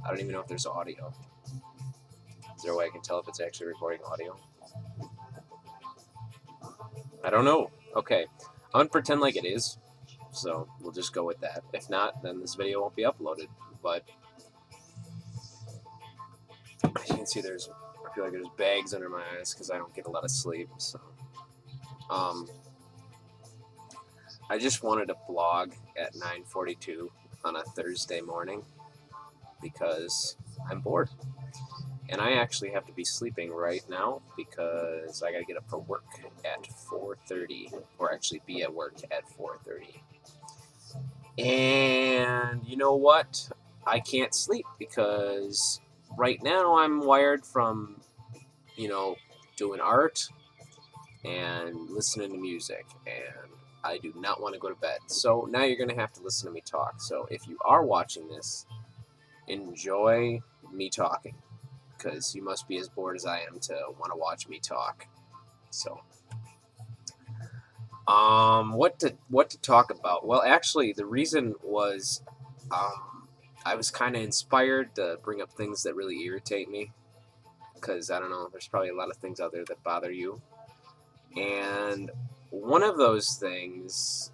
I don't even know if there's audio. Is there a way I can tell if it's actually recording audio? I don't know. Okay, I'm gonna pretend like it is, so we'll just go with that. If not, then this video won't be uploaded. But as you can see, I feel like there's bags under my eyes because I don't get a lot of sleep. So, um, I just wanted to vlog at 9:42 on a Thursday morning because I'm bored. And I actually have to be sleeping right now because I gotta get up for work at 4:30, or actually be at work at 4:30. And you know what? I can't sleep because right now I'm wired from, you know, doing art and listening to music, and I do not want to go to bed. So now you're gonna have to listen to me talk. So if you are watching this, enjoy me talking, because you must be as bored as I am to want to watch me talk. So, what to talk about? Well, actually, the reason was, I was kind of inspired to bring up things that really irritate me, because I don't know, there's probably a lot of things out there that bother you, and one of those things,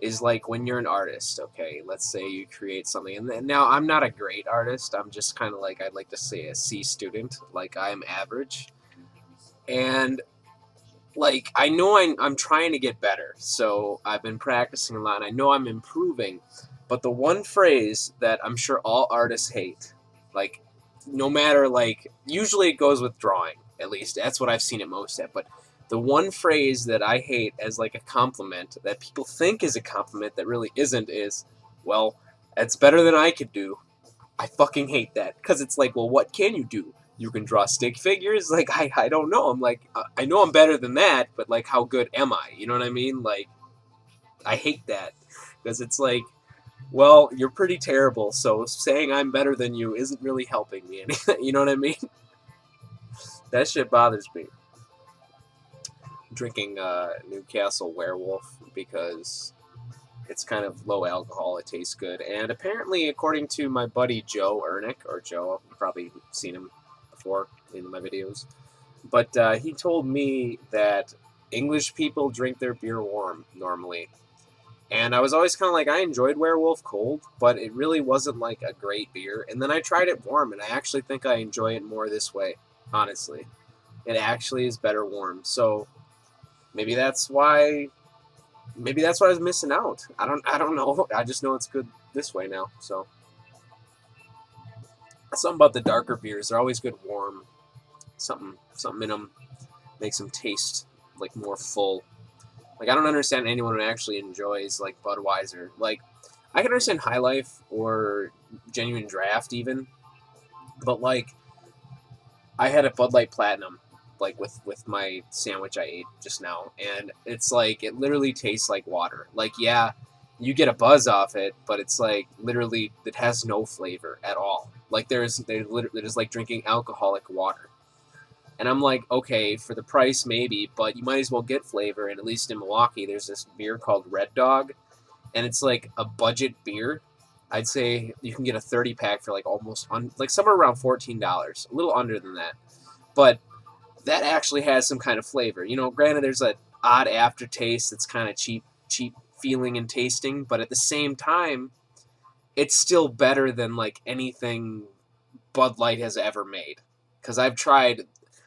is like when you're an artist. Okay, let's say you create something, and now I'm not a great artist. I'm just kind of like, I'd like to say, a C student. Like, I'm average, and like I know I'm trying to get better. So I've been practicing a lot, and I know I'm improving. But the one phrase that I'm sure all artists hate, like, no matter, like, usually it goes with drawing. At least that's what I've seen it most at. But the one phrase that I hate as like a compliment that people think is a compliment that really isn't is, well, that's better than I could do. I fucking hate that, because it's like, well, what can you do? You can draw stick figures? Like, I don't know. I'm like, I know I'm better than that, but like, how good am I? You know what I mean? Like, I hate that, because it's like, well, you're pretty terrible, so saying I'm better than you isn't really helping me anything. You know what I mean? That shit bothers me. Drinking Newcastle Werewolf because it's kind of low alcohol. It tastes good, and apparently, according to my buddy Joe Ernick, or Joe, you've probably seen him before in my videos, but he told me that English people drink their beer warm normally, and I was always kind of like, I enjoyed Werewolf cold, but it really wasn't like a great beer. And then I tried it warm, and I actually think I enjoy it more this way. Honestly, it actually is better warm. So maybe that's why. Maybe that's what I was missing out. I don't know. I just know it's good this way now. So something about the darker beers, they're always good warm. Something in them makes them taste like more full. Like, I don't understand anyone who actually enjoys like Budweiser. Like, I can understand High Life or Genuine Draft even, but like, I had a Bud Light Platinum, like with my sandwich I ate just now, and it's like, it literally tastes like water. Like, yeah, you get a buzz off it, but it's like, literally, it has no flavor at all. Like, there's like drinking alcoholic water. And I'm like, okay, for the price maybe, but you might as well get flavor. And at least in Milwaukee, there's this beer called Red Dog, and it's like a budget beer. I'd say you can get a 30 pack for like like somewhere around $14, a little under than that. But that actually has some kind of flavor. You know, granted, there's an odd aftertaste that's kind of cheap feeling and tasting, but at the same time, it's still better than like anything Bud Light has ever made. Because I've tried,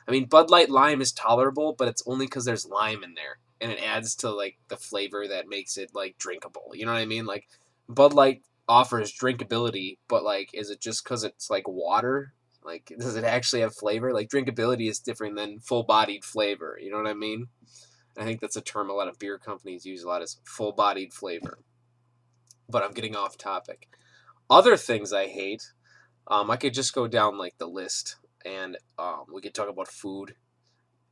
I mean, Bud Light Lime is tolerable, but it's only because there's lime in there, and it adds to like the flavor that makes it like drinkable. You know what I mean? Like, Bud Light offers drinkability, but like, is it just because it's like water? Like, does it actually have flavor? Like, drinkability is different than full-bodied flavor. You know what I mean? I think that's a term a lot of beer companies use a lot, is full-bodied flavor. But I'm getting off topic. Other things I hate, I could just go down like the list, and we could talk about food.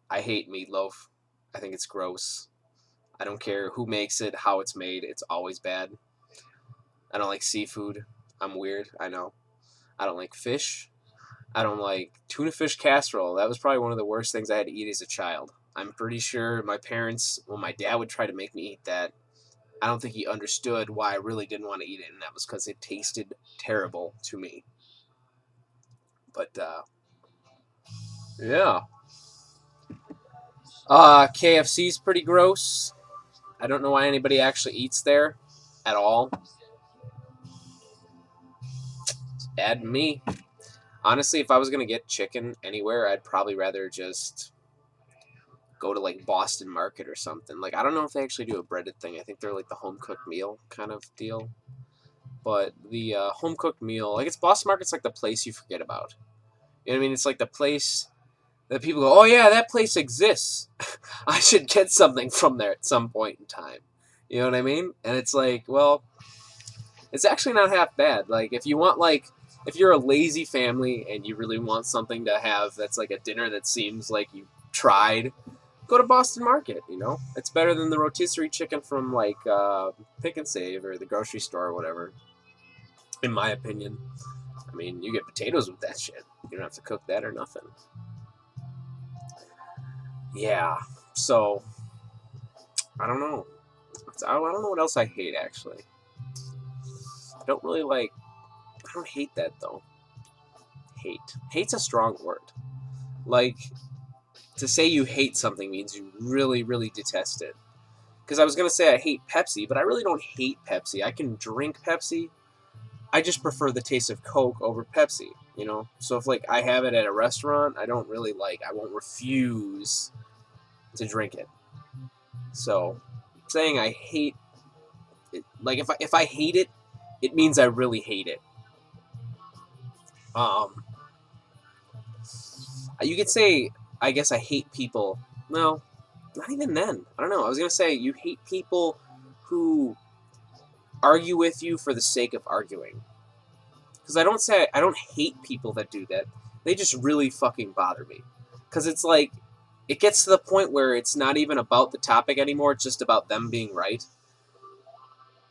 I hate meatloaf. I think it's gross. I don't care who makes it, how it's made. It's always bad. I don't like seafood. I'm weird. I know. I don't like fish. I don't like tuna fish casserole. That was probably one of the worst things I had to eat as a child. I'm pretty sure my parents, well, my dad would try to make me eat that, I don't think he understood why I really didn't want to eat it, and that was because it tasted terrible to me. But yeah, KFC's pretty gross. I don't know why anybody actually eats there at all. It's bad to me. Honestly, if I was gonna get chicken anywhere, I'd probably rather just go to like Boston Market or something. Like I don't know if they actually do a breaded thing. I think they're like the home cooked meal kind of deal. But the home cooked meal, like it's Boston Market's like the place you forget about. You know what I mean? It's like the place that people go, oh yeah, that place exists. I should get something from there at some point in time. You know what I mean? And it's like, well, it's actually not half bad. Like if you want like if you're a lazy family and you really want something to have that's like a dinner that seems like you tried, go to Boston Market, you know? It's better than the rotisserie chicken from like Pick and Save or the grocery store or whatever. In my opinion. I mean, you get potatoes with that shit. You don't have to cook that or nothing. Yeah. So I don't know. I don't know what else I hate actually. I don't really like. I don't hate that though. Hate. Hate's a strong word. Like to say you hate something means you really, really detest it. Because I was gonna say I hate Pepsi, but I really don't hate Pepsi. I can drink Pepsi. I just prefer the taste of Coke over Pepsi. You know. So if like I have it at a restaurant, I don't really like. I won't refuse to drink it. So saying I hate it, like if I hate it, it means I really hate it. Um, you could say I guess I hate people. No, not even then. I don't know. I was gonna say you hate people who argue with you for the sake of arguing. Because I don't hate people that do that. They just really fucking bother me. Because it's like it gets to the point where it's not even about the topic anymore. It's just about them being right.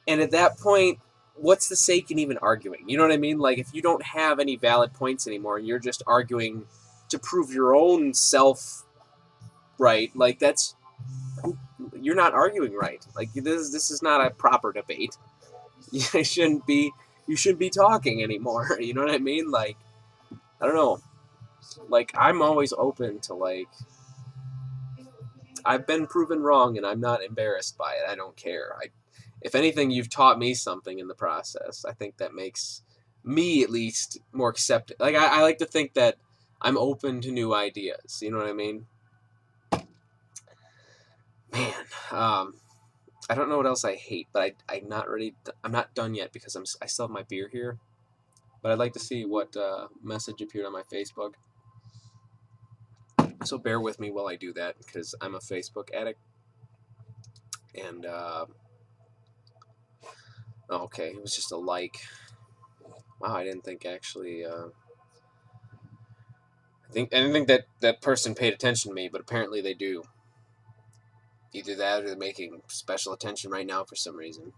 And at that point, what's the sake in even arguing? You know what I mean? Like, if you don't have any valid points anymore and you're just arguing to prove your own self right, like, you're not arguing right. Like, this is not a proper debate. You shouldn't be talking anymore. You know what I mean? Like, I don't know. Like, I'm always open to, like, I've been proven wrong and I'm not embarrassed by it. I don't care. If anything, you've taught me something in the process. I think that makes me at least more accepted. Like I like to think that I'm open to new ideas. You know what I mean? Man, I don't know what else I hate, but I'm not ready. I'm not done yet because I still have my beer here. But I'd like to see what message appeared on my Facebook. So bear with me while I do that because I'm a Facebook addict. And okay, it was just a like. Wow, I didn't think actually. I didn't think that person paid attention to me, but apparently they do. Either that or they're making special attention right now for some reason.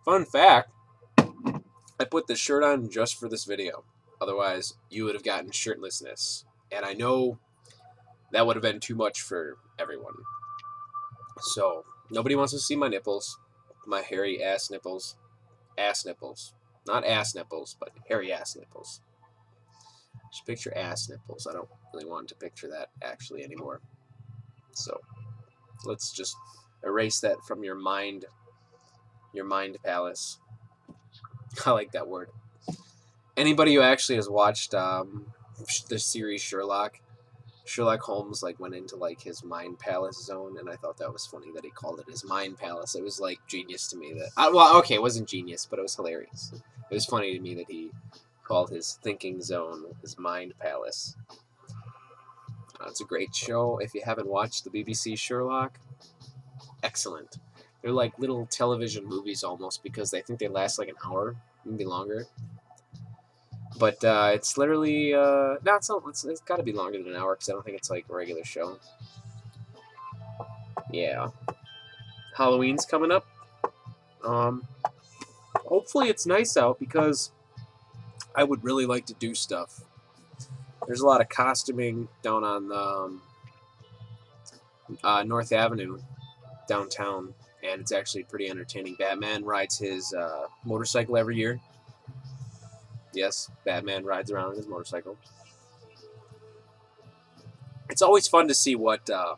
Fun fact, I put this shirt on just for this video. Otherwise, you would have gotten shirtlessness. And I know that would have been too much for everyone. So, nobody wants to see my nipples. My hairy ass nipples. Ass nipples. Not ass nipples, but hairy ass nipples. Just picture ass nipples. I don't really want to picture that actually anymore. So, let's just erase that from your mind palace. I like that word. Anybody who actually has watched the series Sherlock Holmes like went into like his mind palace zone, and I thought that was funny that he called it his mind palace. It was like genius to me that well, okay, it wasn't genius, but it was hilarious. It was funny to me that he called his thinking zone his mind palace. It's a great show. If you haven't watched the BBC Sherlock, excellent. They're like little television movies almost because I think they last like an hour, maybe longer. But it's literally no, it's got to be longer than an hour because I don't think it's like a regular show. Yeah, Halloween's coming up. Hopefully it's nice out because I would really like to do stuff. There's a lot of costuming down on North Avenue. downtown, and it's actually pretty entertaining. Batman rides his motorcycle every year. Yes, Batman rides around on his motorcycle. It's always fun to see what the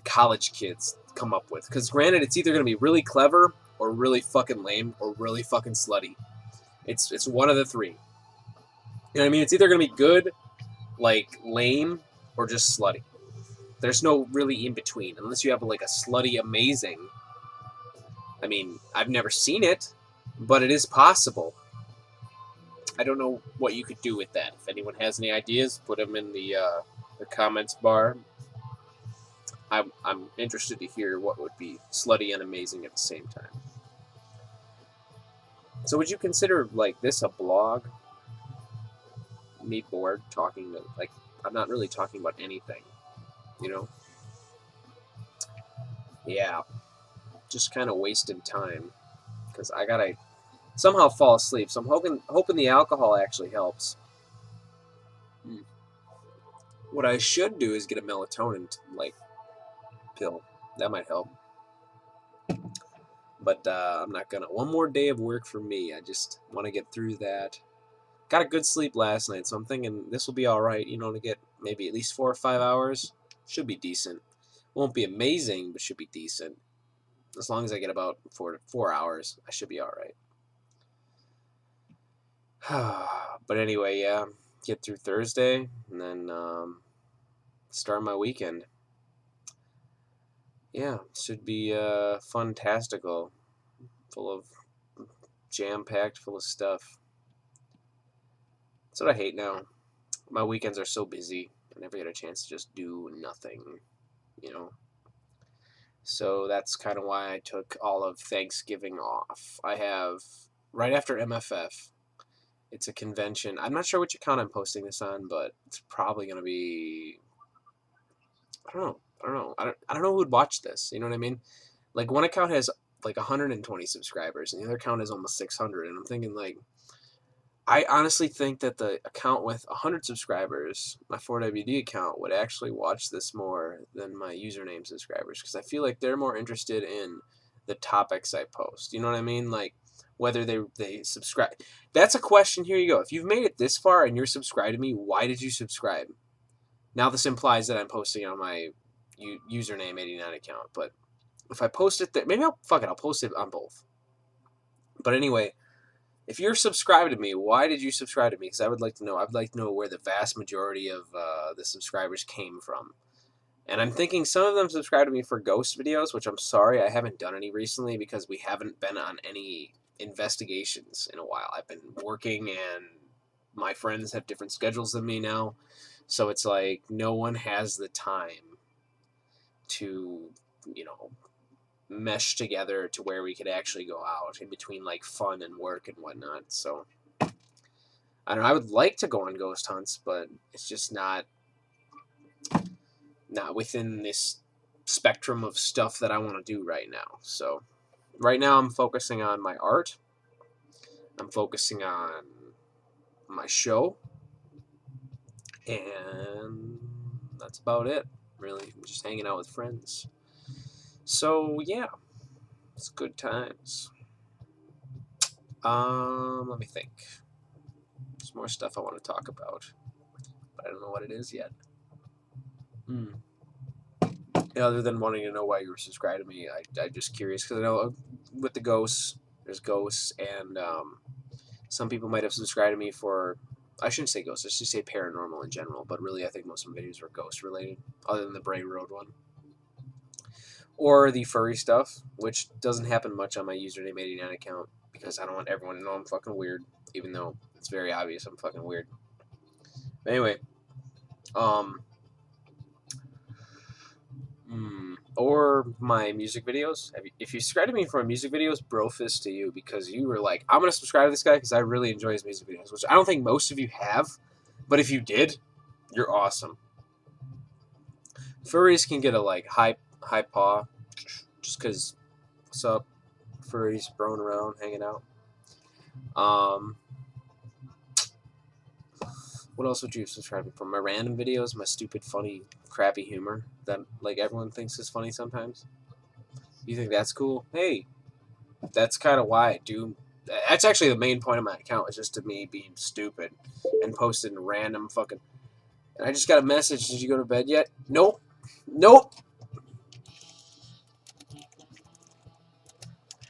college kids come up with. Because granted, it's either going to be really clever or really fucking lame or really fucking slutty. It's one of the three. You know what I mean? It's either going to be good, like lame, or just slutty. There's no really in between unless you have like a slutty amazing. I mean, I've never seen it, but it is possible. I don't know what you could do with that. If anyone has any ideas, put them in the comments bar. I'm interested to hear what would be slutty and amazing at the same time. So would you consider like this a blog? Me bored talking to, like, I'm not really talking about anything, you know? Yeah, just kind of wasting time because I gotta somehow fall asleep. So I'm hoping the alcohol actually helps. What I should do is get a melatonin like pill. That might help. But I'm not gonna. One more day of work for me. I just want to get through that. Got a good sleep last night, so I'm thinking this will be all right. You know, to get maybe at least 4 or 5 hours. Should be decent. Won't be amazing, but should be decent. As long as I get about 4 hours, I should be all right. But anyway, yeah, get through Thursday and then start my weekend. Yeah, should be fantastical, full of jam-packed, full of stuff. That's what I hate now. My weekends are so busy. I never get a chance to just do nothing, you know. So that's kind of why I took all of Thanksgiving off. I have right after MFF. It's a convention. I'm not sure which account I'm posting this on, but it's probably gonna be. I don't know. I don't know who would watch this. You know what I mean? Like one account has like 120 subscribers, and the other account has almost 600. And I'm thinking like, I honestly think that the account with 100 subscribers, my 4WD account, would actually watch this more than my username subscribers because I feel like they're more interested in the topics I post. You know what I mean? Like whether they subscribe. That's a question. Here you go. If you've made it this far and you're subscribed to me, why did you subscribe? Now this implies that I'm posting on my username 89 account, but if I post it there, maybe I'll post it on both. But anyway, if you're subscribed to me, why did you subscribe to me? Because I would like to know. I'd like to know where the vast majority of the subscribers came from. And I'm thinking some of them subscribe to me for ghost videos, which I'm sorry I haven't done any recently because we haven't been on any investigations in a while. I've been working and my friends have different schedules than me now. So it's like no one has the time to, you know, mesh together to where we could actually go out in between like fun and work and whatnot. So I don't know. I would like to go on ghost hunts, but it's just not within this spectrum of stuff that I want to do right now. So right now I'm focusing on my art. I'm focusing on my show, and that's about it. Really, I'm just hanging out with friends. So yeah, it's good times. Let me think. There's more stuff I want to talk about, but I don't know what it is yet. Other than wanting to know why you were subscribed to me, I'm just curious because I know with the ghosts, there's ghosts, and some people might have subscribed to me for. I shouldn't say ghosts. I should say paranormal in general, but really, I think most of my videos were ghost related, other than the Brain Road one. Or the furry stuff, which doesn't happen much on my username 89 account because I don't want everyone to know I'm fucking weird, even though it's very obvious I'm fucking weird. But anyway, or my music videos. If you subscribe to me for my music videos, brofist to you because you were like, I'm gonna subscribe to this guy because I really enjoy his music videos, which I don't think most of you have, but if you did, you're awesome. Furries can get a like high paw, just because. What's up, furries, broing around, hanging out. What else would you subscribe for? My random videos, my stupid, funny, crappy humor that like everyone thinks is funny sometimes. You think that's cool? Hey, that's kind of why I do. That's actually the main point of my account, is just to me being stupid and posting random fucking. And I just got a message. Did you go to bed yet? Nope. Nope.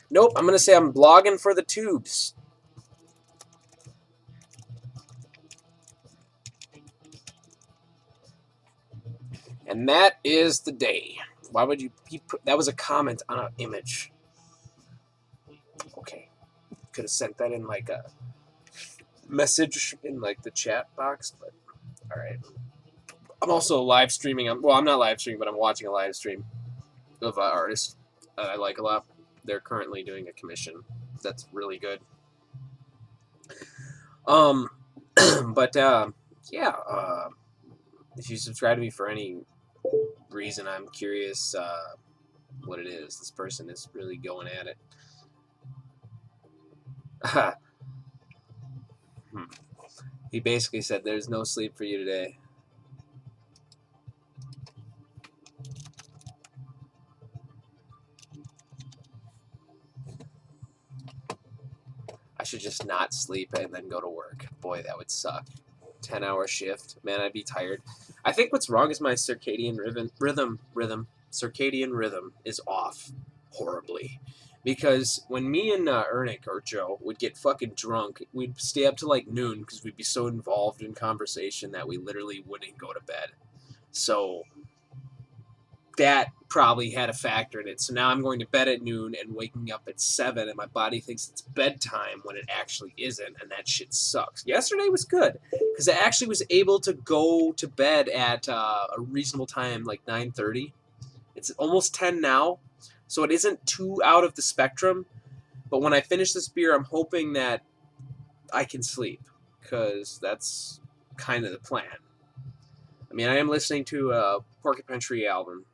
Nope. I'm gonna say I'm blogging for the tubes. And that is the day. Why would you? That was a comment on an image. Okay, could have sent that in like a message in like the chat box, but all right. I'm also live streaming. Well, I'm not live streaming, but I'm watching a live stream of an artist I like a lot. They're currently doing a commission that's really good. But yeah. If you subscribe to me for any reason, I'm curious what it is. This person is really going at it. He basically said, "There's no sleep for you today." I should just not sleep and then go to work. Boy, that would suck. 10-hour shift. Man, I'd be tired. I think what's wrong is my circadian rhythm is off horribly. Because when me and Ernick or Joe would get fucking drunk, we'd stay up to like noon because we'd be so involved in conversation that we literally wouldn't go to bed. So that probably had a factor in it. So now I'm going to bed at noon and waking up at 7, and my body thinks it's bedtime when it actually isn't, and that shit sucks. Yesterday was good because I actually was able to go to bed at a reasonable time, like 9:30. It's almost 10 now, so it isn't too out of the spectrum. But when I finish this beer, I'm hoping that I can sleep, because that's kind of the plan. I mean, I am listening to a Porcupine Tree album.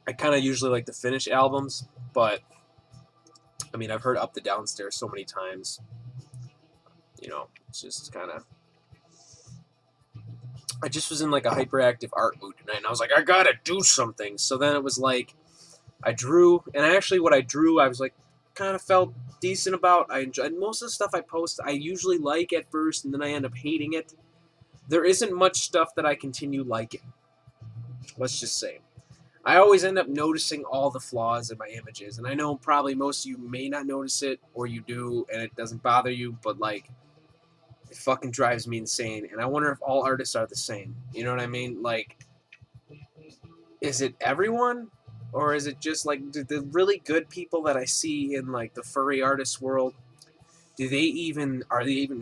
I kind of usually like to finish albums, but I mean, I've heard Up the Downstairs so many times. You know, it's just kind of. I just was in like a hyperactive art mood tonight, and I was like, I gotta do something. So then it was like, I drew, and actually, what I drew, I was like, kind of felt decent about. I enjoyed most of the stuff I post. I usually like at first, and then I end up hating it. There isn't much stuff that I continue liking. Let's just say. I always end up noticing all the flaws in my images, and I know probably most of you may not notice it, or you do, and it doesn't bother you, but like, it fucking drives me insane, and I wonder if all artists are the same. You know what I mean? Like, is it everyone, or is it just like the really good people that I see in like the furry artist world? Are they even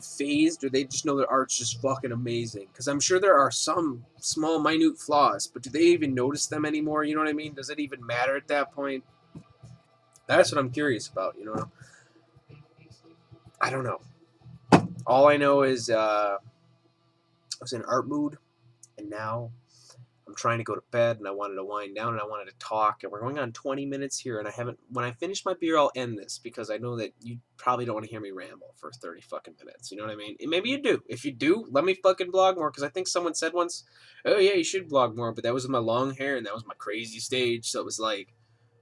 phased, or they just know their art's just fucking amazing? Because I'm sure there are some small, minute flaws, but do they even notice them anymore? You know what I mean? Does it even matter at that point? That's what I'm curious about, you know? I don't know. All I know is I was in art mood, and now I'm trying to go to bed, and I wanted to wind down, and I wanted to talk, and we're going on 20 minutes here, and I haven't. When I finish my beer, I'll end this, because I know that you probably don't want to hear me ramble for 30 fucking minutes. You know what I mean? And maybe you do. If you do, let me fucking blog more, because I think someone said once, "Oh yeah, you should blog more," but that was my long hair, and that was my crazy stage, so it was like,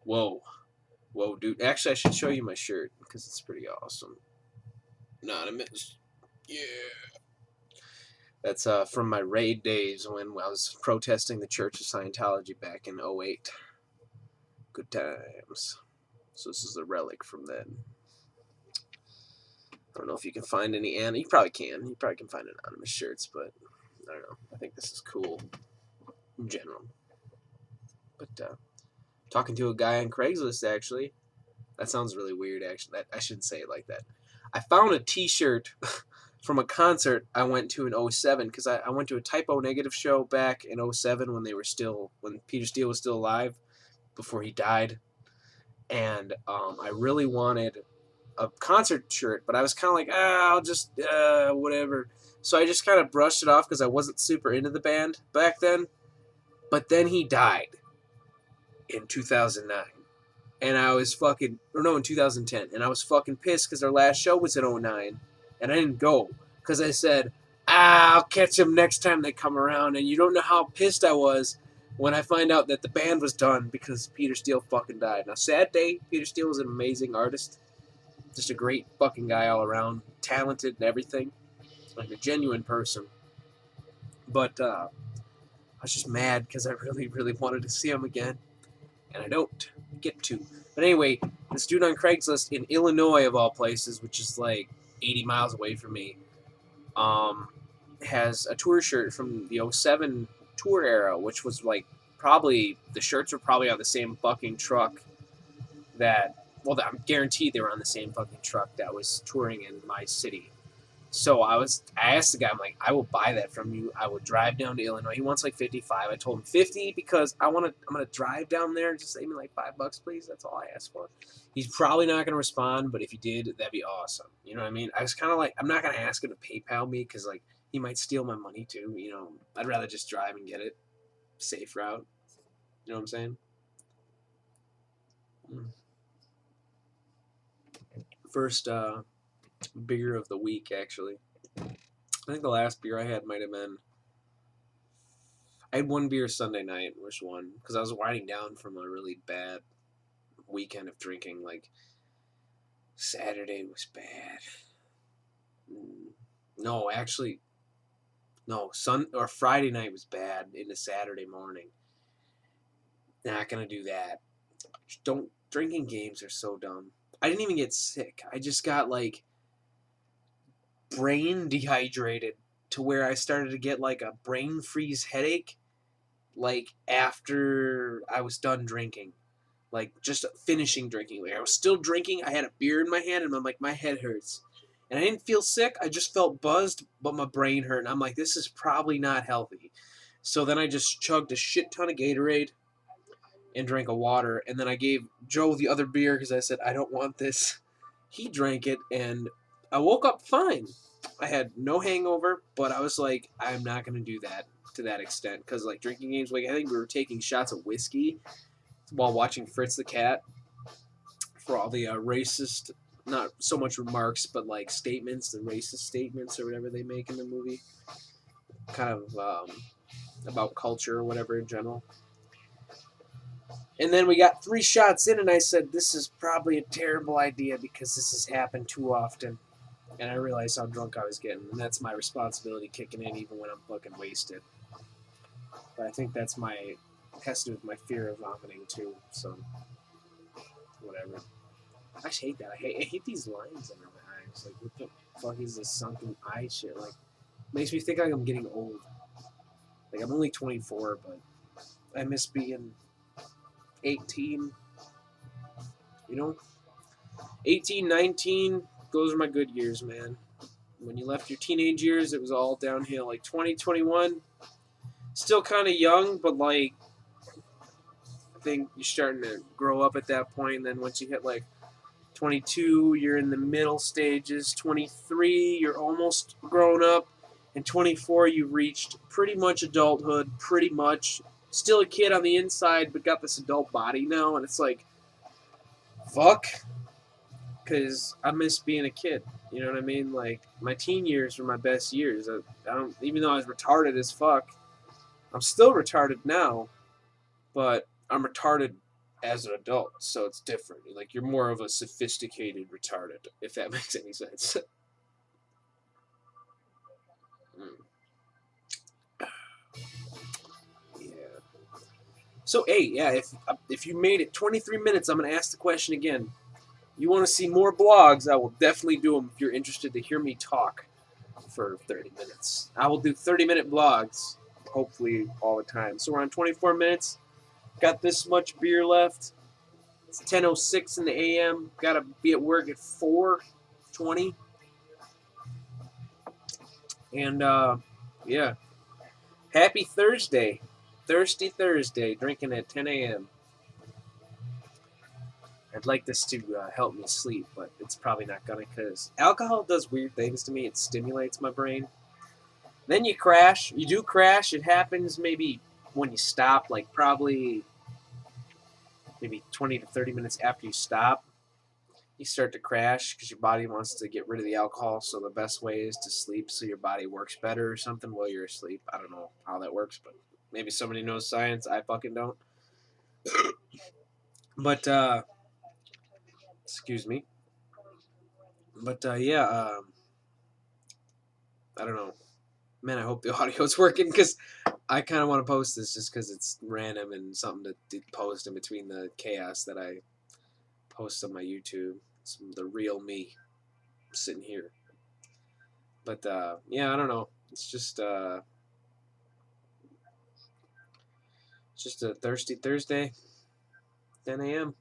whoa, dude. Actually, I should show you my shirt, because it's pretty awesome. Not a miss. Yeah. That's from my raid days when I was protesting the Church of Scientology back in 08. Good times. So this is a relic from then. I don't know if you can find any you probably can. You probably can find anonymous shirts, but I don't know. I think this is cool in general. But talking to a guy on Craigslist, actually. That sounds really weird, actually. I shouldn't say it like that. I found a t-shirt from a concert I went to in 07, because I went to a Typo Negative show back in 07 when Peter Steele was still alive, before he died. And I really wanted a concert shirt, but I was kind of like, I'll just, whatever. So I just kind of brushed it off because I wasn't super into the band back then. But then he died in 2009. And I was fucking, or no, in 2010. And I was fucking pissed because our last show was in '09. And I didn't go because I said, I'll catch them next time they come around. And you don't know how pissed I was when I find out that the band was done because Peter Steele fucking died. Now, sad day. Peter Steele was an amazing artist. Just a great fucking guy all around. Talented and everything. Like a genuine person. But I was just mad because I really, really wanted to see him again. And I don't get to. But anyway, this dude on Craigslist in Illinois, of all places, which is like 80 miles away from me, has a tour shirt from the '07 tour era, which was like probably, the shirts were probably on the same fucking truck that, well, I'm guaranteed they were on the same fucking truck that was touring in my city. So I asked the guy, I'm like, I will buy that from you. I would drive down to Illinois. He wants like 55. I told him 50 because I'm gonna drive down there and just save me like $5, please. That's all I asked for. He's probably not gonna respond, but if he did, that'd be awesome. You know what I mean? I was kind of like, I'm not gonna ask him to PayPal me because like he might steal my money too. You know, I'd rather just drive and get it, safe route. You know what I'm saying? First beer of the week, actually. I think the last beer I had might have been. I had one beer Sunday night, which one? Because I was winding down from a really bad weekend of drinking. Like, Saturday was bad. No, actually, no. Friday night was bad into Saturday morning. Not gonna do that. Don't Drinking games are so dumb. I didn't even get sick. I just got like brain dehydrated to where I started to get like a brain freeze headache like after I was done drinking. Like just finishing drinking. Like I was still drinking, I had a beer in my hand and I'm like, my head hurts. And I didn't feel sick, I just felt buzzed, but my brain hurt. And I'm like, this is probably not healthy. So then I just chugged a shit ton of Gatorade and drank a water. And then I gave Joe the other beer because I said, I don't want this. He drank it and I woke up fine. I had no hangover, but I was like, I'm not going to do that to that extent. Because, like, drinking games, like, I think we were taking shots of whiskey while watching Fritz the Cat for all the racist, not so much remarks, but, like, statements, the racist statements or whatever they make in the movie. Kind of about culture or whatever in general. And then we got 3 shots in, and I said, this is probably a terrible idea because this has happened too often. And I realized how drunk I was getting, and that's my responsibility kicking in even when I'm fucking wasted. But I think that's has to do with my fear of vomiting too, so whatever. I just hate that. I hate these lines under my eyes. Like, what the fuck is this sunken eye shit? Like, makes me think like I'm getting old. Like, I'm only 24, but I miss being 18. You know? 18, 19, those are my good years, man. When you left your teenage years, it was all downhill. Like 20, 21, still kind of young, but like, I think you're starting to grow up at that point. And then once you hit like 22, you're in the middle stages. 23, you're almost grown up. And 24, you've reached pretty much adulthood, pretty much. Still a kid on the inside, but got this adult body now. And it's like, fuck. Because I miss being a kid. You know what I mean? Like, my teen years were my best years. I don't, even though I was retarded as fuck, I'm still retarded now, but I'm retarded as an adult, so it's different. Like, you're more of a sophisticated retarded, if that makes any sense. Yeah. So, hey, yeah, if you made it 23 minutes, I'm going to ask the question again. You want to see more blogs, I will definitely do them if you're interested to hear me talk for 30 minutes. I will do 30-minute blogs, hopefully all the time. So we're on 24 minutes. Got this much beer left. It's 10:06 in the a.m. Got to be at work at 4:20. And, yeah. Happy Thursday. Thirsty Thursday. Drinking at 10 a.m. I'd like this to help me sleep, but it's probably not going to because alcohol does weird things to me. It stimulates my brain. Then you crash. You do crash. It happens maybe when you stop, like probably maybe 20 to 30 minutes after you stop, you start to crash because your body wants to get rid of the alcohol. So the best way is to sleep so your body works better or something while you're asleep. I don't know how that works, but maybe somebody knows science. I fucking don't. But excuse me. But yeah, I don't know. Man, I hope the audio's working because I kind of want to post this just because it's random and something to post in between the chaos that I post on my YouTube. Some the real me sitting here. But yeah, I don't know. It's just a thirsty Thursday, 10 a.m.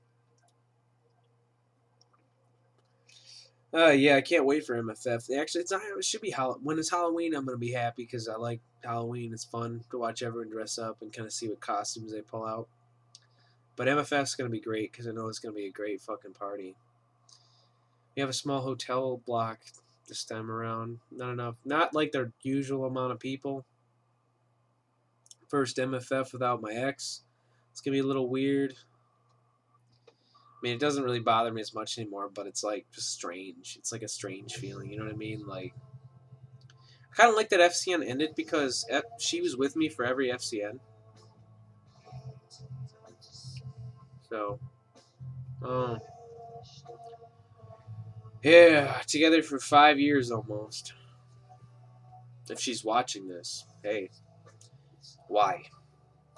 Yeah, I can't wait for MFF. Actually, it should be when it's Halloween. I'm gonna be happy because I like Halloween. It's fun to watch everyone dress up and kind of see what costumes they pull out. But MFF's gonna be great because I know it's gonna be a great fucking party. We have a small hotel block this time around. Not enough. Not like their usual amount of people. First MFF without my ex. It's gonna be a little weird. I mean, it doesn't really bother me as much anymore, but it's like just strange. It's like a strange feeling. You know what I mean? Like, I kind of like that FCN ended because she was with me for every FCN. So, oh, yeah, together for 5 years almost. If she's watching this, hey, why?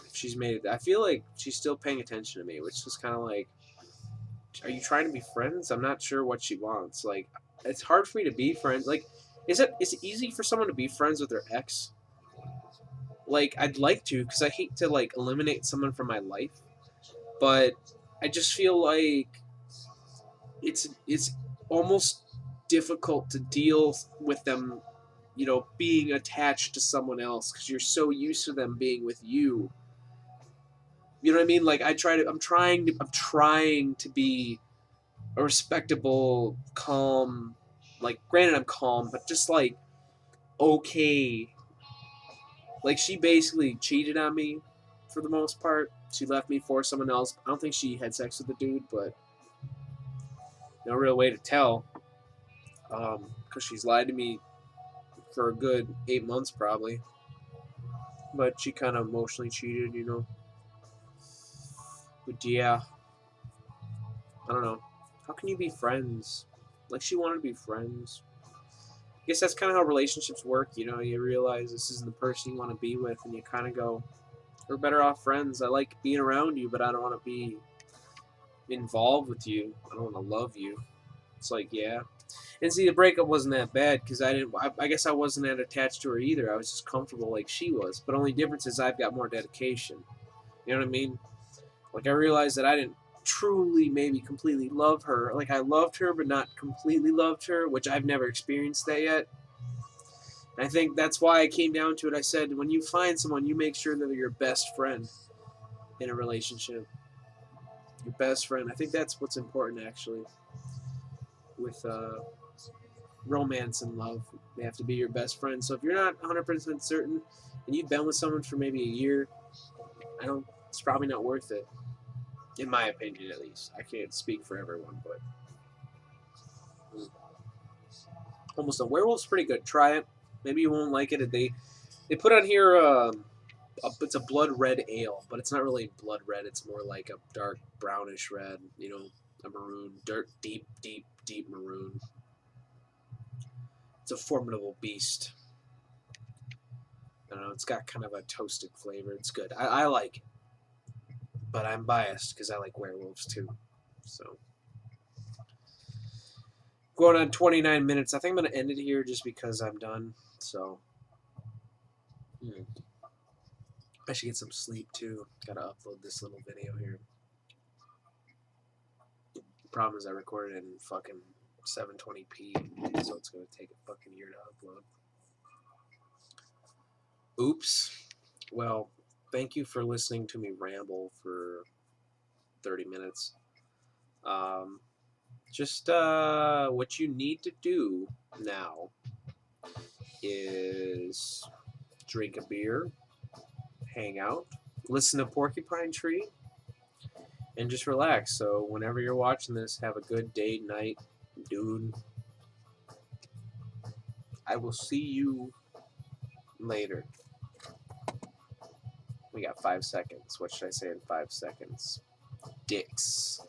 If she's made it, I feel like she's still paying attention to me, which is kind of like, are you trying to be friends? I'm not sure what she wants. Like, it's hard for me to be friends. Like, is it easy for someone to be friends with their ex? Like, I'd like to because I hate to like eliminate someone from my life, but I just feel like it's almost difficult to deal with them, you know, being attached to someone else because you're so used to them being with you. You know what I mean? Like I'm trying to be a respectable, calm. Like, granted, I'm calm, but just like okay. Like, she basically cheated on me for the most part. She left me for someone else. I don't think she had sex with the dude, but no real way to tell. Because she's lied to me for a good 8 months probably. But she kind of emotionally cheated, you know. But yeah, I don't know. How can you be friends? Like, she wanted to be friends. I guess that's kind of how relationships work, you know. You realize this isn't the person you want to be with, and you kind of go, we're better off friends. I like being around you, but I don't want to be involved with you. I don't want to love you. It's like, yeah. And see, the breakup wasn't that bad because I guess I wasn't that attached to her either. I was just comfortable like she was. But only difference is I've got more dedication. You know what I mean? Like, I realized that I didn't truly, maybe completely love her. Like, I loved her, but not completely loved her, which I've never experienced that yet. And I think that's why I came down to it. I said, when you find someone, you make sure that they're your best friend in a relationship. Your best friend. I think that's what's important, actually, with romance and love. They have to be your best friend. So if you're not 100% certain and you've been with someone for maybe a year, it's probably not worth it. In my opinion, at least. I can't speak for everyone, but almost a werewolf's pretty good. Try it. Maybe you won't like it. They put on here it's a blood red ale, but it's not really blood red. It's more like a dark brownish red. You know, a maroon, deep maroon. It's a formidable beast. I don't know. It's got kind of a toasted flavor. It's good. I like it, but I'm biased because I like werewolves too. So. Going on 29 minutes. I think I'm going to end it here just because I'm done. So, I should get some sleep too. Got to upload this little video here. The problem is I recorded it in fucking 720p, so it's going to take a fucking year to upload. Oops. Well, thank you for listening to me ramble for 30 minutes. Just what you need to do now is drink a beer, hang out, listen to Porcupine Tree, and just relax. So whenever you're watching this, have a good day, night, dude. I will see you later. We got 5 seconds. What should I say in 5 seconds? Dicks.